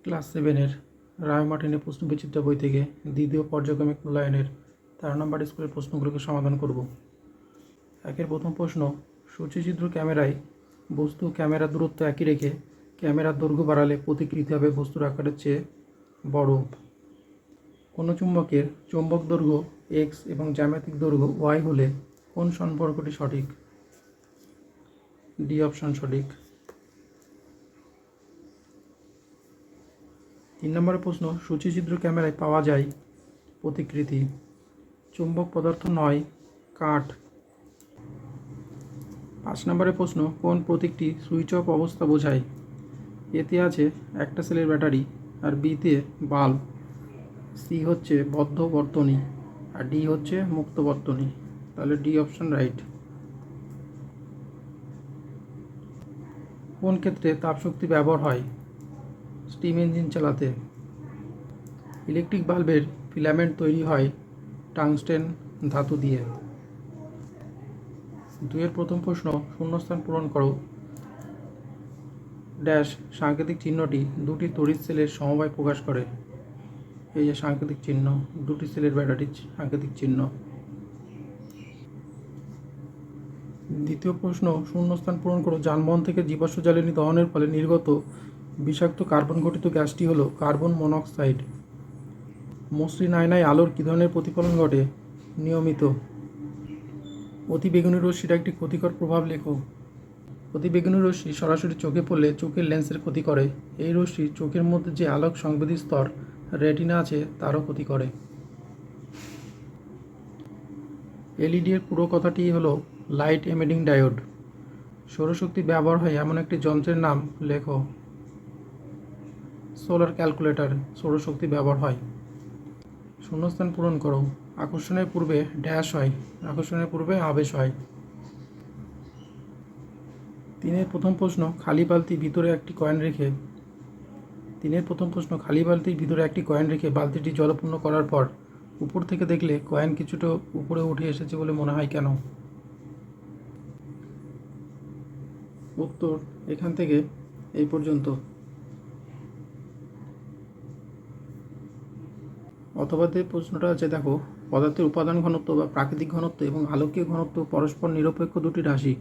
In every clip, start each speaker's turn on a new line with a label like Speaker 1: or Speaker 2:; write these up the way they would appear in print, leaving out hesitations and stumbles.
Speaker 1: Class 7-এর রায় মার্টিনের প্রশ্নবিচিত্রা বই থেকে দ্বিতীয় পর্যায়ক্রমিক মূল্যায়নের 13 নম্বর স্কুলের প্রশ্নগুলোকে সমাধান করব। একের প্রথম প্রশ্ন, সূচিচিত্র ক্যামেরায় বস্তু ক্যামেরার দূরত্ব একই রেখে ক্যামেরার দৈর্ঘ্য বাড়ালে প্রতিকৃতি হবে বস্তুর আকারের চেয়ে বড়। কোনো চুম্বকের চৌম্বক দৈর্ঘ্য এক্স এবং জ্যামিতিক দৈর্ঘ্য ওয়াই হলে কোন সম্পর্কটি সঠিক? ডি অপশন সঠিক। 3 নম্বরের প্রশ্ন, সূচিচিত্র ক্যামেরায় পাওয়া যায় প্রতিকৃতি চুম্বক পদার্থ নয়, কাঠ। 5 নম্বরের প্রশ্ন, কোন প্রতীকটি সুইচ অফ অবস্থা বোঝায়? এতে আছে একটা সেলের ব্যাটারি, আর বিতে বাল্ব, সি হচ্ছে বদ্ধ বর্তনী, আর ডি হচ্ছে মুক্ত বর্তনী। তাহলে ডি অপশন রাইট। কোন ক্ষেত্রে তাপশক্তি ব্যবহার হয়? স্টিম ইঞ্জিন চালাতে। ইলেকট্রিক বাল্বের ফিলামেন্ট তৈরি হয় টাংস্টেন ধাতু দিয়ে। 2-এর প্রথম প্রশ্ন, শূন্যস্থান পূরণ করো। ড্যাশ সাংকেতিক চিহ্নটি দুটি তড়িৎ সেলের সমবায় প্রকাশ করে। এই যে সাংকেতিক চিহ্ন, দুটি সেলের ব্যাটারির সাংকেতিক চিহ্ন। দ্বিতীয় প্রশ্ন, শূন্যস্থান পূরণ করো। যানবাহন থেকে জীবাশ্ম জ্বালানি দহনের ফলে নির্গত বিষাক্ত কার্বন ঘটিত গ্যাসটি হলো কার্বন মনোক্সাইড। মসৃণ আয়নায় আলোর কী ধরনের প্রতিফলন ঘটে? নিয়মিত। অতিবেগুনি রশ্মির একটি ক্ষতিকর প্রভাব লেখো। অতিবেগুনি রশ্মি সরাসরি চোখে পড়লে চোখের লেন্সের ক্ষতি করে। এই রশ্মি চোখের মধ্যে যে আলোক সংবেদী স্তর রেটিনা আছে তারও ক্ষতি করে। এলইডি এর পুরো কথাটি হলো লাইট এমিটিং ডায়োড। সৌরশক্তি ব্যবহার হয় এমন একটি যন্ত্রের নাম লেখো। সোলার ক্যালকুলেটর সৌরশক্তি ব্যবহার হয়। শূন্যস্থান পূরণ করো। আকর্ষণের পূর্বে ড্যাশ হয়, আকর্ষণের পূর্বে আবেশ হয়। 3-এর প্রথম প্রশ্ন, খালি বালতির ভিতরে একটি কয়েন রেখে। 3-এর প্রথম প্রশ্ন, খালি বালতির ভিতরে একটি কয়েন রেখে বালতিটি জলপূর্ণ করার পর উপর থেকে দেখলে কয়েন কিছুটা উপরে উঠে এসেছে বলে মনে হয় কেন? উত্তর এখান থেকে এই পর্যন্ত। অথবা যে প্রশ্নটা আছে দেখো, পদার্থের উপাদান ঘনত্ব বা প্রাকৃতিক ঘনত্ব এবং আলোকীয় ঘনত্ব পরস্পর নিরপেক্ষ দুটি রাশি।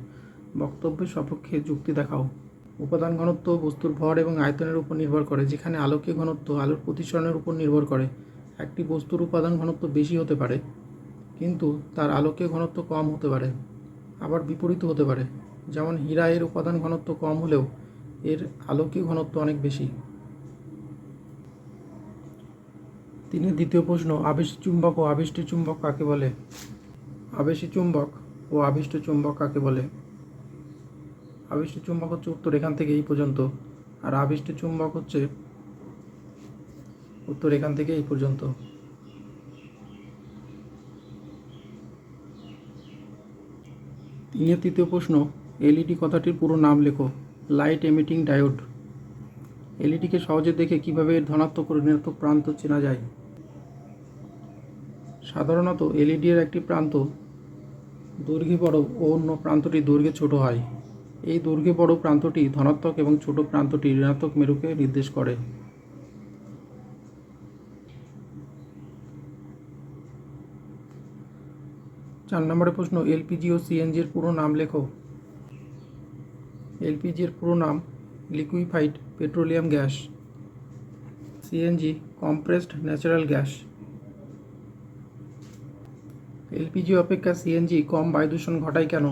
Speaker 1: বক্তব্যের সপক্ষে যুক্তি দেখাও। উপাদান ঘনত্ব বস্তুর ভর এবং আয়তনের উপর নির্ভর করে, যেখানে আলোকীয় ঘনত্ব আলোর প্রতিসরণের উপর নির্ভর করে। একটি বস্তুর উপাদান ঘনত্ব বেশি হতে পারে কিন্তু তার আলোকীয় ঘনত্ব কম হতে পারে, আবার বিপরীত হতে পারে। যেমন হীরা এর উপাদান ঘনত্ব কম হলেও এর আলোকীয় ঘনত্ব অনেক বেশি। 3-এর দ্বিতীয় প্রশ্ন, আবেশী চুম্বক ও আবিষ্ট চুম্বক কাকে বলে? আবেশী চুম্বক ও আবিষ্ট চুম্বক কাকে বলে? আবিষ্ট চুম্বক হচ্ছে উত্তর এখান থেকে এই পর্যন্ত, আর আবিষ্ট চুম্বক হচ্ছে উত্তর এখান থেকে এই পর্যন্ত। 3-এর তৃতীয় প্রশ্ন, এলইডি কথাটির পুরো নাম লেখো। Light emitting diode. এলইডিকে সহজে দেখে কিভাবে এর ধনাত্মক ও ঋণাত্মক প্রান্ত চেনা যায়? সাধারণত এলইডি এর একটি প্রান্ত দৈর্ঘ্যে বড় ও অন্য প্রান্তটি দৈর্ঘ্যে ছোট হয়। এই দৈর্ঘ্যে বড় প্রান্তটি ধনাত্মক এবং ছোট প্রান্তটি ঋণাত্মক মেরুকে নির্দেশ করে। চার নম্বরের প্রশ্ন, এলপিজি ও সিএনজি এর পুরো নাম লেখো। এলপিজি এর পুরো নাম liquefied petroleum gas. CNG compressed natural gas. LPG অপেক্ষা সিএনজি কম বায়ুদূষণ ঘটায় কেন?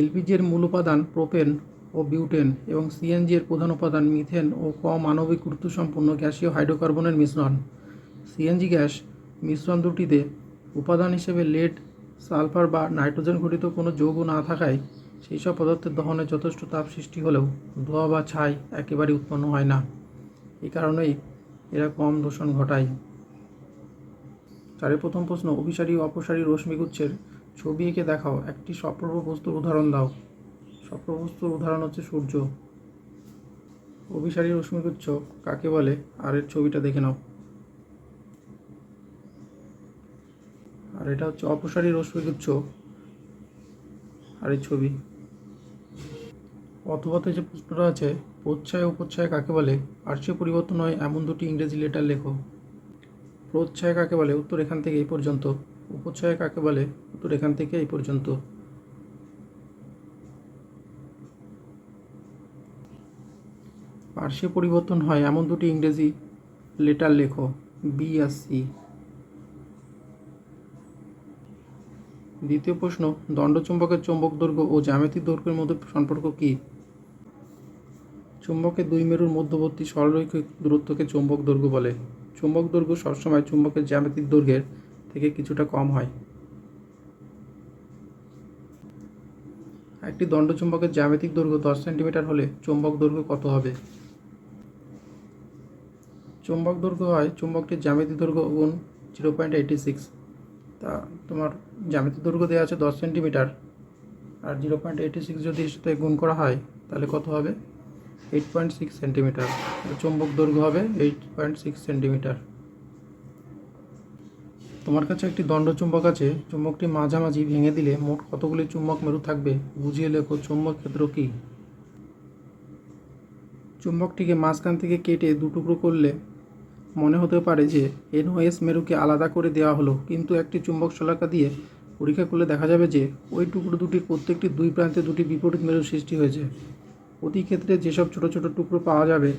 Speaker 1: এলপিজি এর মূল উপাদান প্রোপেন ও বিউটেন এবং সিএনজি এর প্রধান উপাদান মিথেন ও আণবিক গুরুত্বসম্পন্ন গ্যাসীয় হাইড্রোকার্বনের মিশ্রণ। সিএনজি গ্যাস মিশ্রণ দুটিতে উপাদান হিসেবে লেড, সালফার বা নাইট্রোজেন ঘটিত কোনো যৌগ না থাকায় সেই সব পদার্থের দহনে যথেষ্ট তাপ সৃষ্টি হলেও ধোঁয়া বা ছাই একেবারেই উৎপন্ন হয় না। এই কারণেই এরা কম দূষণ ঘটায়। 4-এর প্রথম প্রশ্ন, অভিসারী ও অপসারী রশ্মিগুচ্ছের ছবি এঁকে দেখাও। একটি সপ্রভ বস্তুর উদাহরণ দাও। সপ্রভ বস্তুর উদাহরণ হচ্ছে সূর্য। অভিসারী রশ্মিগুচ্ছ কাকে বলে আর এর ছবিটা দেখে নাও। আর এটা হচ্ছে অপসারী রশ্মিগুচ্ছ আর এই ছবি। অথবাতে যে প্রশ্নটা আছে, প্রচ্ছায়া উপচ্ছায়া কাকে বলে, পার্শ্বীয় পরিবর্তন হয় এমন দুটি ইংরেজি লেটার লেখো। প্রচ্ছায়া কাকে বলে, উত্তর এখান থেকে এই পর্যন্ত। উপচ্ছায়া কাকে বলে, উত্তর এখান থেকে এই পর্যন্ত। পার্শ্বীয় পরিবর্তন হয় এমন দুটি ইংরেজি লেটার লেখো, বি আর সি। দ্বিতীয় প্রশ্ন, দণ্ডচুম্বকের চৌম্বক দৈর্ঘ্য ও জ্যামিতিক দৈর্ঘ্যের মধ্যে সম্পর্ক কী? চুম্বকের দুই মেরুর মধ্যবর্তী সরলরৈখিক দূরত্বকে চৌম্বক দৈর্ঘ্য বলে। চৌম্বক দৈর্ঘ্য সবসময় চুম্বকের জ্যামিতিক দৈর্ঘ্যের থেকে কিছুটা কম হয়। একটি দণ্ডচুম্বকের জ্যামিতিক দৈর্ঘ্য 10 সেন্টিমিটার হলে চৌম্বক দৈর্ঘ্য কত হবে? চৌম্বক দৈর্ঘ্য হয় চুম্বকটির জ্যামিতিক দৈর্ঘ্য গুণ 0.86। তা তোমার জ্যামিতিক দৈর্ঘ্য দেওয়া আছে 10 সেন্টিমিটার, আর 0.86 যদি এর সাথে গুণ করা হয় তাহলে কত হবে? 8.6 সেন্টিমিটার। চৌম্বক দৈর্ঘ্য হবে 8.6 সেন্টিমিটার। তোমার কাছে একটি দণ্ডচুম্বক আছে, চুম্বকটি মাঝামাঝি ভেঙে দিলে মোট কতগুলি চুম্বক মেরু থাকবে? বুঝিয়ে লেখো চৌম্বক ক্ষেত্র কী? চুম্বকটিকে মাঝখান থেকে কেটে দুটুকরো করলে মনে হতে পারে যে NOS মেরুকে আলাদা করে দেওয়া হলো, কিন্তু একটি চুম্বক শলাকা দিয়ে পরীক্ষা করলে দেখা যাবে যে ওই টুকরো দুটির প্রত্যেকটি দুই প্রান্তে দুটি বিপরীত মেরুর সৃষ্টি হয়েছে। প্রতি ক্ষেত্রে যেসব ছোট ছোট টুকরো পাওয়া যাবে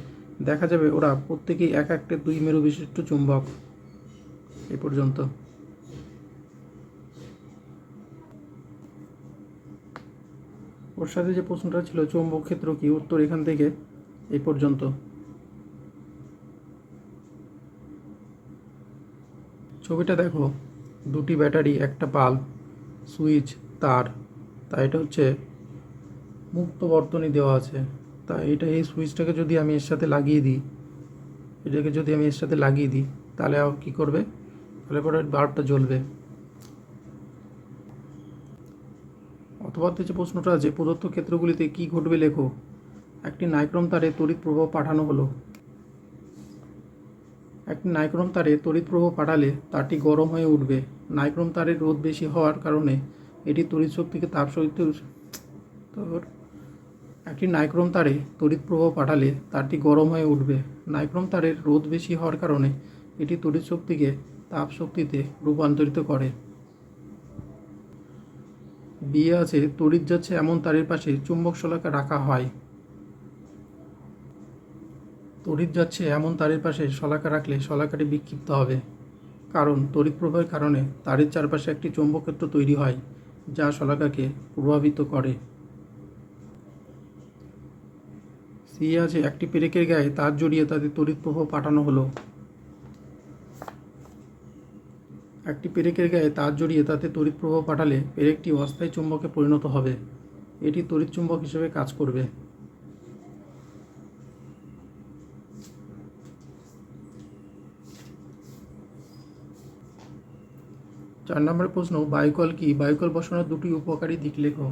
Speaker 1: দেখা যাবে ওরা প্রত্যেকেই এক একটা দুই মেরু বিশিষ্ট চুম্বক। এই পর্যন্ত। ওর সাথে যে প্রশ্নটা ছিল চৌম্বক ক্ষেত্র কি, উত্তর এখান থেকে এই পর্যন্ত। ছবিটা দেখো, দুটি ব্যাটারি, একটা বাল্ব, সুইচ, তার। তা এটা হচ্ছে মুক্ত বর্তনী দেওয়া আছে। তা এই সুইচটাকে যদি আমি এর সাথে লাগিয়ে দিই, তাহলে কী করবে? তাহলে পরে বাল্বটা জ্বলবে। অথবা যে প্রশ্নটা আছে, প্রদত্ত ক্ষেত্রগুলিতে কী ঘটবে লেখো। একটি নাইক্রোম তারে তড়িৎ প্রবাহ পাঠানো হলো। একটি নাইক্রোম তারে তড়িৎ প্রবাহ পাঠালে তারটি গরম হয়ে উঠবে। নাইক্রোম তারের রোধ বেশি হওয়ার কারণে এটি তড়িৎ শক্তিকে তাপ শক্তি। একটি নাইক্রোম তারে তড়িৎ প্রবাহ পাঠালে তারটি গরম হয়ে উঠবে। নাইক্রোম তারের রোধ বেশি হওয়ার কারণে এটি তড়িৎ শক্তিকে তাপ শক্তিতে রূপান্তরিত করে। বিয়ে আছে, তড়িৎ যাচ্ছে এমন তারের পাশে চুম্বক শলাকা রাখা হয়। তড়িৎ যাচ্ছে এমন তারের পাশে শলাকা রাখলে শলাকাটি বিক্ষিপ্ত হবে, কারণ তড়িৎ প্রবাহের কারণে তারের চারপাশে একটি চৌম্বক ক্ষেত্র তৈরি হয় যা শলাকাকে প্রভাবিত করে। সি আছে, একটি পেরেকের গায়ে তার জড়িয়ে তাতে তড়িৎ প্রবাহ পাঠানো হলো। একটি পেরেকের গায়ে তার জড়িয়ে তাতে তড়িৎ প্রবাহ পাঠালে পেরেকটি অস্থায়ী চুম্বকে পরিণত হবে। এটি তড়িৎ চুম্বক হিসেবে কাজ করবে। 4 নম্বরের প্রশ্ন, বায়ুকল কি? বায়ুকল বসানোর দুটি উপকারী দিক লেখো।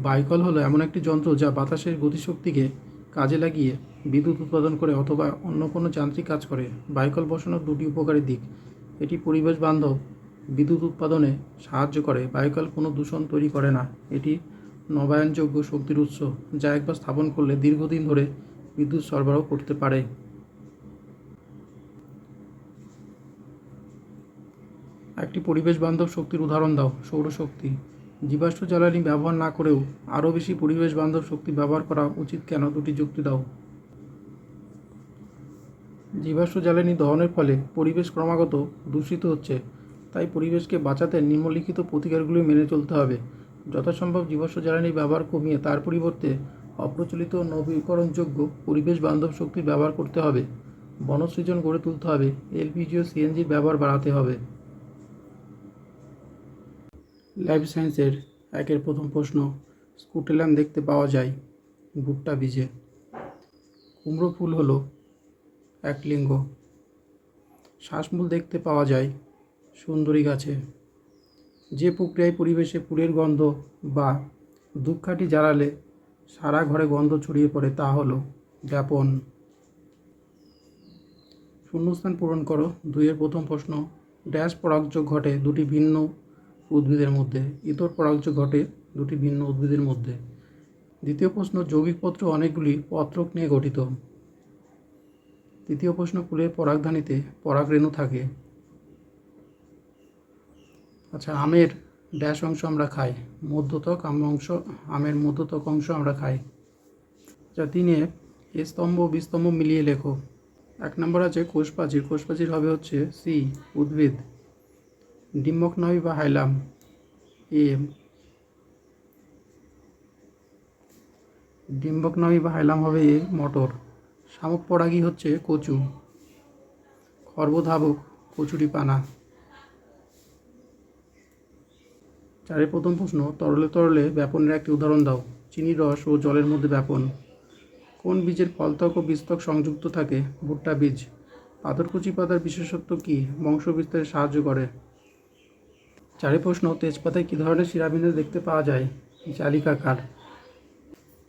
Speaker 1: বায়ুকল হলো এমন একটি যন্ত্র যা বাতাসের গতিশক্তিকে কাজে লাগিয়ে বিদ্যুৎ উৎপাদন করে অথবা অন্য কোনো যান্ত্রিক কাজ করে। বায়ুকল বসানোর দুটি উপকারী দিক: এটি পরিবেশ বান্ধব বিদ্যুৎ উৎপাদনে সাহায্য করে। বায়ুকল কোনো দূষণ তৈরি করে না। এটি নবায়নযোগ্য শক্তির উৎস, যা একবার স্থাপন করলে দীর্ঘদিন ধরে বিদ্যুৎ সরবরাহ করতে পারে। একটি পরিবেশ বান্ধব শক্তির উদাহরণ দাও। সৌরশক্তি। জীবাশ্ম জ্বালানি ব্যবহার না করেও আরও বেশি পরিবেশ বান্ধব শক্তি ব্যবহার করা উচিত কেন? দুটি যুক্তি দাও। জীবাশ্ম জ্বালানি দহনের ফলে পরিবেশ ক্রমাগত দূষিত হচ্ছে, তাই পরিবেশকে বাঁচাতে নিম্নলিখিত প্রতিকারগুলি মেনে চলতে হবে। যথাসম্ভব জীবাশ্ম জ্বালানি ব্যবহার কমিয়ে তার পরিবর্তে অপ্রচলিত নবীকরণযোগ্য পরিবেশ বান্ধব শক্তির ব্যবহার করতে হবে। বনসৃজন গড়ে তুলতে হবে। LPG ও CNGর ব্যবহার বাড়াতে হবে। লাইফ সায়েন্সের 1-এর প্রথম প্রশ্ন, স্কুটেলাম দেখতে পাওয়া যায় ভুট্টা বীজে। কুমড়ো ফুল হলো এক লিঙ্গ। শ্বাসমূল দেখতে পাওয়া যায় সুন্দরী গাছে। যে প্রক্রিয়ায় পরিবেশে ফুলের গন্ধ বা ধূপকাঠি জ্বালালে সারা ঘরে গন্ধ ছড়িয়ে পড়ে তা হলো ব্যাপন। শূন্যস্থান পূরণ করো। 2-এর প্রথম প্রশ্ন, ড্যাশ পরাগযোগ ঘটে দুটি ভিন্ন উদ্ভিদের মধ্যে। ইতর পরাগযোগ ঘটে দুটি ভিন্ন উদ্ভিদের মধ্যে। দ্বিতীয় প্রশ্ন, যৌগিক পত্র অনেকগুলি পত্রক নিয়ে গঠিত। তৃতীয় প্রশ্ন, ফুলের পরাগধানীতে পরাগরেণু থাকে। আচ্ছা, আমের ড্যাশ অংশ আমরা খাই, মধ্যতক আমের মধ্যতক অংশ আমরা খাই। আচ্ছা, 3 এ স্তম্ভ বিস্তম্ভ মিলিয়ে লেখো। 1 নম্বর আছে কোষপ্রাচীর। কোষপ্রাচীর হবে হচ্ছে সি, উদ্ভিদ। ডিম্বক নাভি বা হাইলাম এ। ডিম্বক নাভি বা হাইলাম হবে এ, মটর। শামুক পরাগী হচ্ছে কচু। খর্বধাবক কচুরিপানা। 4 প্রথম প্রশ্ন, তরলে তরলে ব্যাপনের একটি উদাহরণ দাও। চিনির রস ও জলের মধ্যে ব্যাপন। কোন বীজের ফলত্বক ও বীজত্বক সংযুক্ত থাকে? ভুট্টা বীজ। পাথরকুচি পাতার বিশেষত্ব কী? বংশ বিস্তারে সাহায্য করে। 4 প্রশ্ন, তেজপাতায় কী ধরনের শিরাবিন্যাস দেখতে পাওয়া যায়? জালিকাকার।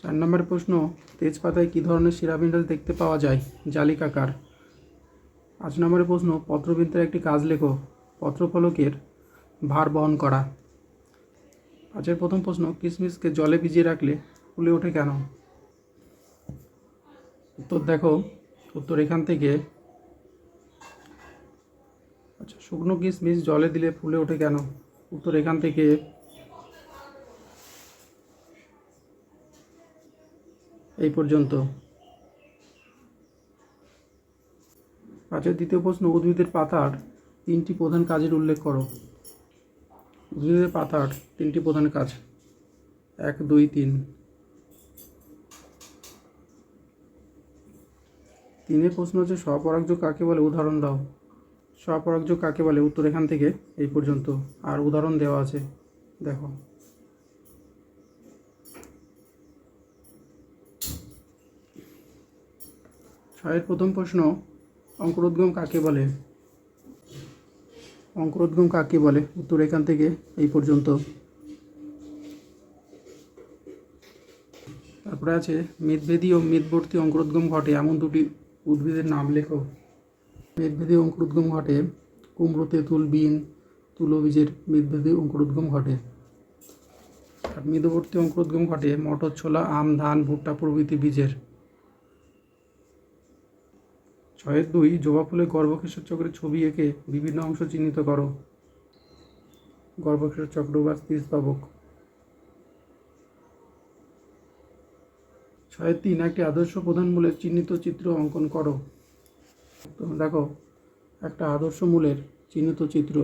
Speaker 1: 4 নম্বর প্রশ্ন, তেজপাতায় কী ধরনের শিরাবিন্যাস দেখতে পাওয়া যায়? জালিকাকার। 5 নম্বরের প্রশ্ন, পত্রবৃন্তের একটি কাজ লেখো। পত্রফলকের ভার বহন করা। 5 প্রথম প্রশ্ন, কিশমিশকে জলে ভিজিয়ে রাখলে ফুলে ওঠে কেন? উত্তর দেখো, উত্তর এখান থেকে। আচ্ছা, শুকনো কিশমিশ জলে দিলে ফুলে ওঠে কেন? উত্তর এখান থেকে। এই পর্যন্ত। 5 দ্বিতীয় প্রশ্ন, উদ্ভিদের পাতার 3টি প্রধান কাজের উল্লেখ করো। উদ্ভিদের পাতার 3টি প্রধান কাজ। 1, 2, 3। 3 প্রশ্ন হচ্ছে স্বপরাগযোগ কাকে বলে? উদাহরণ দাও। স্বপরাগযোগ কাকে বলে? উত্তর এখান থেকে এই পর্যন্ত। আর উদাহরণ দেওয়া আছে, দেখো। 6 প্রথম প্রশ্ন, অঙ্কুরোদ্গম কাকে বলে? অঙ্কুরোদ্গম কাকে বলে? উত্তর এখান থেকে এই পর্যন্ত। তারপরে আছে মেদভেদী ও মেদবর্তী অঙ্কুরোদ্গম ঘটে এমন 2টি উদ্ভিদের নাম লেখো। মেদভেদী অঙ্কুরোদ্গম ঘটে কুমড়ো, তেঁতুল, বিন, তুলো বীজের মেদভেদী অঙ্কুরোদ্গম ঘটে। আর মেদবর্তী অঙ্কুরোদ্গম ঘটে মটর, ছোলা, আম, ধান, ভুট্টা প্রভৃতি বীজের। 6 2, জবা ফুলের গর্ভকেশর চক্রের ছবি এঁকে বিভিন্ন অংশ চিহ্নিত করো। গর্ভকেশর চক্র বা স্থিতিস্থাপক। 6 3, একটি আদর্শ প্রধান মূলের চিহ্নিত চিত্র অঙ্কন করো। তো দেখো, একটা আদর্শ মূলের চিহ্নিত চিত্র